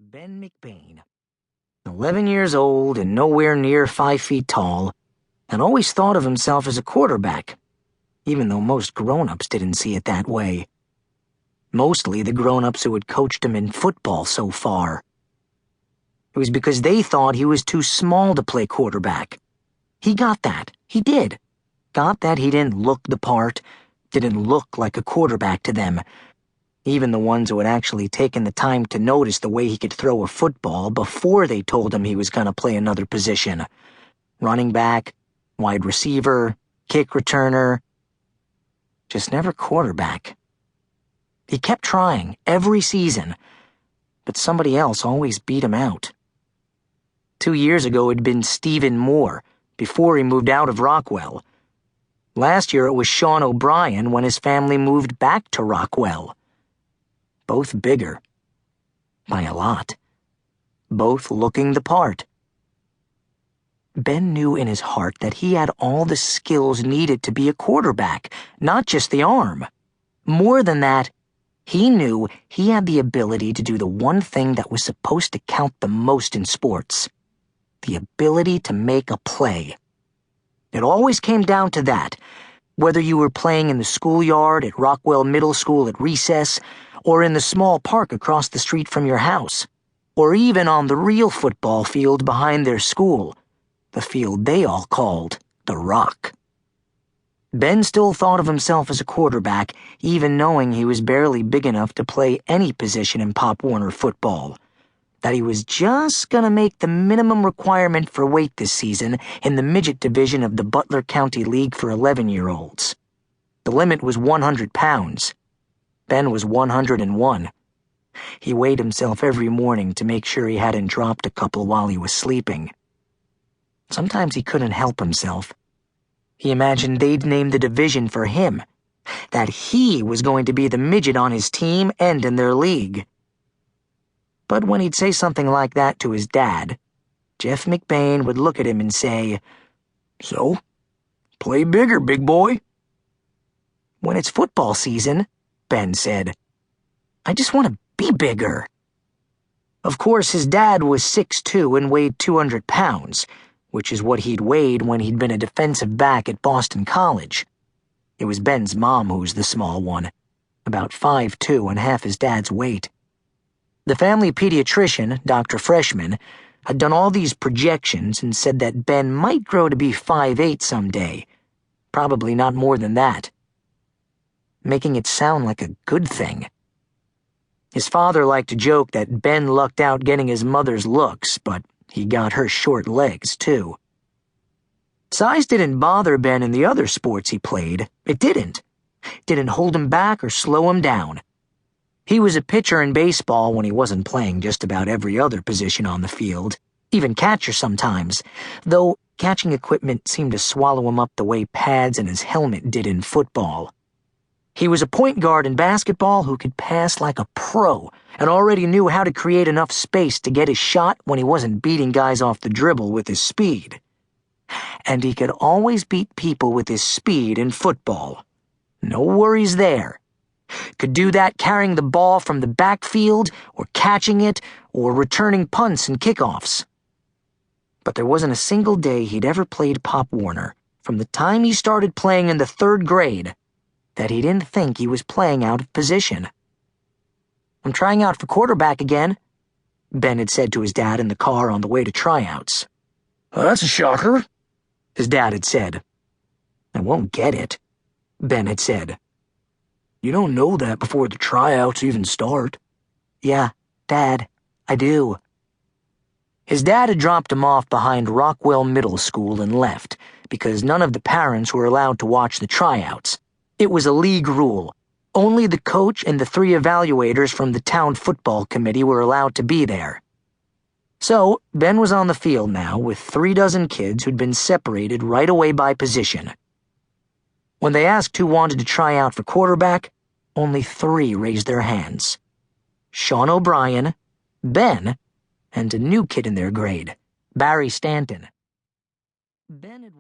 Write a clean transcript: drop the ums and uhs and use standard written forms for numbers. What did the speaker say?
Ben McBain, 11 years old and nowhere near 5 feet tall, had always thought of himself as a quarterback, even though most grown-ups didn't see it that way. Mostly the grown-ups who had coached him in football so far. It was because they thought he was too small to play quarterback. He got that. He did. Got that he didn't look the part, didn't look like a quarterback to them. Even the ones who had actually taken the time to notice the way he could throw a football before they told him he was going to play another position. Running back, wide receiver, kick returner. Just never quarterback. He kept trying every season, but somebody else always beat him out. 2 years ago it'd been Stephen Moore, before he moved out of Rockwell. Last year it was Sean O'Brien when his family moved back to Rockwell. Both bigger. By a lot. Both looking the part. Ben knew in his heart that he had all the skills needed to be a quarterback, not just the arm. More than that, he knew he had the ability to do the one thing that was supposed to count the most in sports. The ability to make a play. It always came down to that, whether you were playing in the schoolyard at Rockwell Middle School at recess, or in the small park across the street from your house, or even on the real football field behind their school, the field they all called the Rock. Ben still thought of himself as a quarterback, even knowing he was barely big enough to play any position in Pop Warner football, that he was just gonna make the minimum requirement for weight this season in the midget division of the Butler County League for 11-year-olds. The limit was 100 pounds. Ben was 101. He weighed himself every morning to make sure he hadn't dropped a couple while he was sleeping. Sometimes he couldn't help himself. He imagined they'd name the division for him, that he was going to be the midget on his team and in their league. But when he'd say something like that to his dad, Jeff McBain would look at him and say, "So, play bigger, big boy." When it's football season, Ben said, "I just want to be bigger." Of course, his dad was 6'2" and weighed 200 pounds, which is what he'd weighed when he'd been a defensive back at Boston College. It was Ben's mom who was the small one, about 5'2" and half his dad's weight. The family pediatrician, Dr. Freshman, had done all these projections and said that Ben might grow to be 5'8" someday, probably not more than that, making it sound like a good thing. His father liked to joke that Ben lucked out getting his mother's looks, but he got her short legs, too. Size didn't bother Ben in the other sports he played. It didn't. Didn't hold him back or slow him down. He was a pitcher in baseball when he wasn't playing just about every other position on the field, even catcher sometimes, though catching equipment seemed to swallow him up the way pads and his helmet did in football. He was a point guard in basketball who could pass like a pro and already knew how to create enough space to get his shot when he wasn't beating guys off the dribble with his speed. And he could always beat people with his speed in football. No worries there. Could do that carrying the ball from the backfield, or catching it, or returning punts and kickoffs. But there wasn't a single day he'd ever played Pop Warner, from the time he started playing in the 3rd grade, that he didn't think he was playing out of position. "I'm trying out for quarterback again," Ben had said to his dad in the car on the way to tryouts. "That's a shocker," his dad had said. "I won't get it," Ben had said. "You don't know that before the tryouts even start." "Yeah, Dad, I do." His dad had dropped him off behind Rockwell Middle School and left, because none of the parents were allowed to watch the tryouts. It was a league rule. Only the coach and the 3 evaluators from the town football committee were allowed to be there. So, Ben was on the field now with 3 dozen kids who'd been separated right away by position. When they asked who wanted to try out for quarterback, only 3 raised their hands. Sean O'Brien, Ben, and a new kid in their grade, Barry Stanton. Ben had